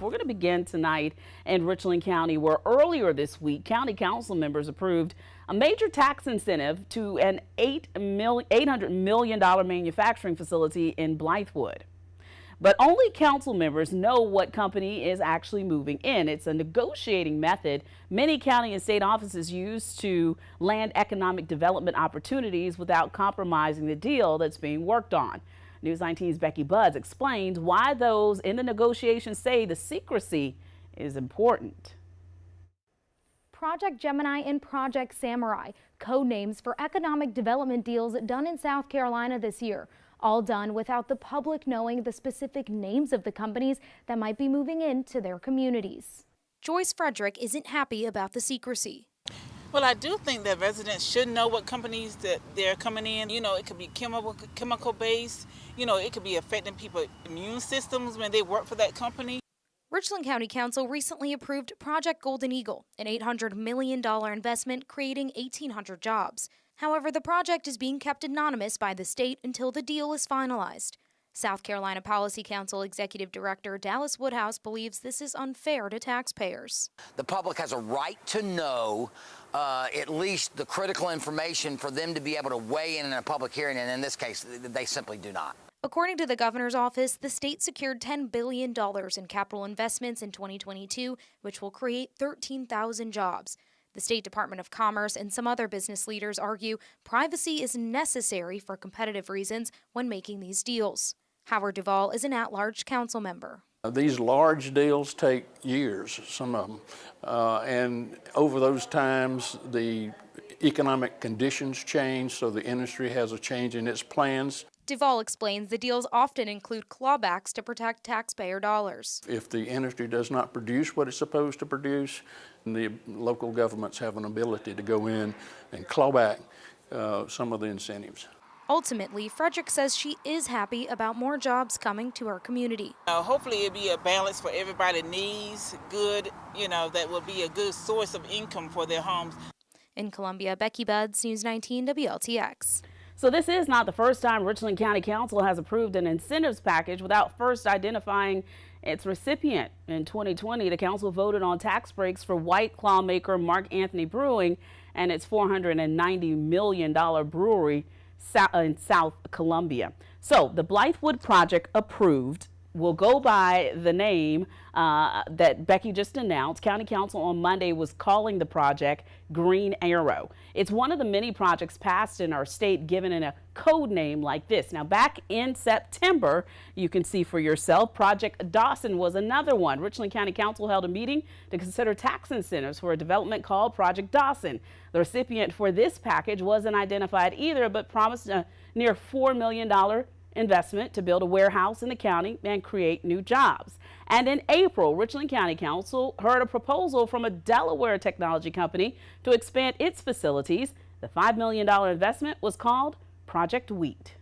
We're going to begin tonight in Richland County, where earlier this week, county council members approved a major tax incentive to an $800 million manufacturing facility in Blythewood. But only council members know what company is actually moving in. It's a negotiating method many county and state offices use to land economic development opportunities without compromising the deal that's being worked on. News 19's Becky Buds explains why those in the negotiations say the secrecy is important. Project Gemini and Project Samurai, code names for economic development deals done in South Carolina this year, all done without the public knowing the specific names of the companies that might be moving into their communities. Joyce Frederick isn't happy about the secrecy. Well, I do think that residents should know what companies that they're coming in. You know, it could be chemical based. You know, it could be affecting people's immune systems when they work for that company. Richland County Council recently approved Project Golden Eagle, an $800 million investment creating 1,800 jobs. However, the project is being kept anonymous by the state until the deal is finalized. South Carolina Policy Council Executive Director Dallas Woodhouse believes this is unfair to taxpayers. The public has a right to know at least the critical information for them to be able to weigh in a public hearing, and in this case, they simply do not. According to the governor's office, the state secured $10 billion in capital investments in 2022, which will create 13,000 jobs. The State Department of Commerce and some other business leaders argue privacy is necessary for competitive reasons when making these deals. Howard Duvall is an at-large council member. These large deals take years, some of them, and over those times the economic conditions change, so the industry has a change in its plans. Duvall explains the deals often include clawbacks to protect taxpayer dollars. If the industry does not produce what it's supposed to produce, the local governments have an ability to go in and claw back some of the incentives. Ultimately, Frederick says she is happy about more jobs coming to her community. Hopefully it'll be a balance for everybody needs, good, that will be a good source of income for their homes. In Columbia, Becky Buds, News 19 WLTX. So this is not the first time Richland County Council has approved an incentives package without first identifying its recipient. In 2020, the council voted on tax breaks for White Claw maker Mark Anthony Brewing and its $490 million brewery in South Columbia. So the Blythewood project approved will go by the name that Becky just announced. County Council on Monday was calling the project Green Arrow. It's one of the many projects passed in our state given in a code name like this. Now, back in September, you can see for yourself, Project Dawson was another one. Richland County Council held a meeting to consider tax incentives for a development called Project Dawson. The recipient for this package wasn't identified either, but promised a near $4 million investment to build a warehouse in the county and create new jobs. And in April, Richland County Council heard a proposal from a Delaware technology company to expand its facilities. The $5 million investment was called Project Wheat.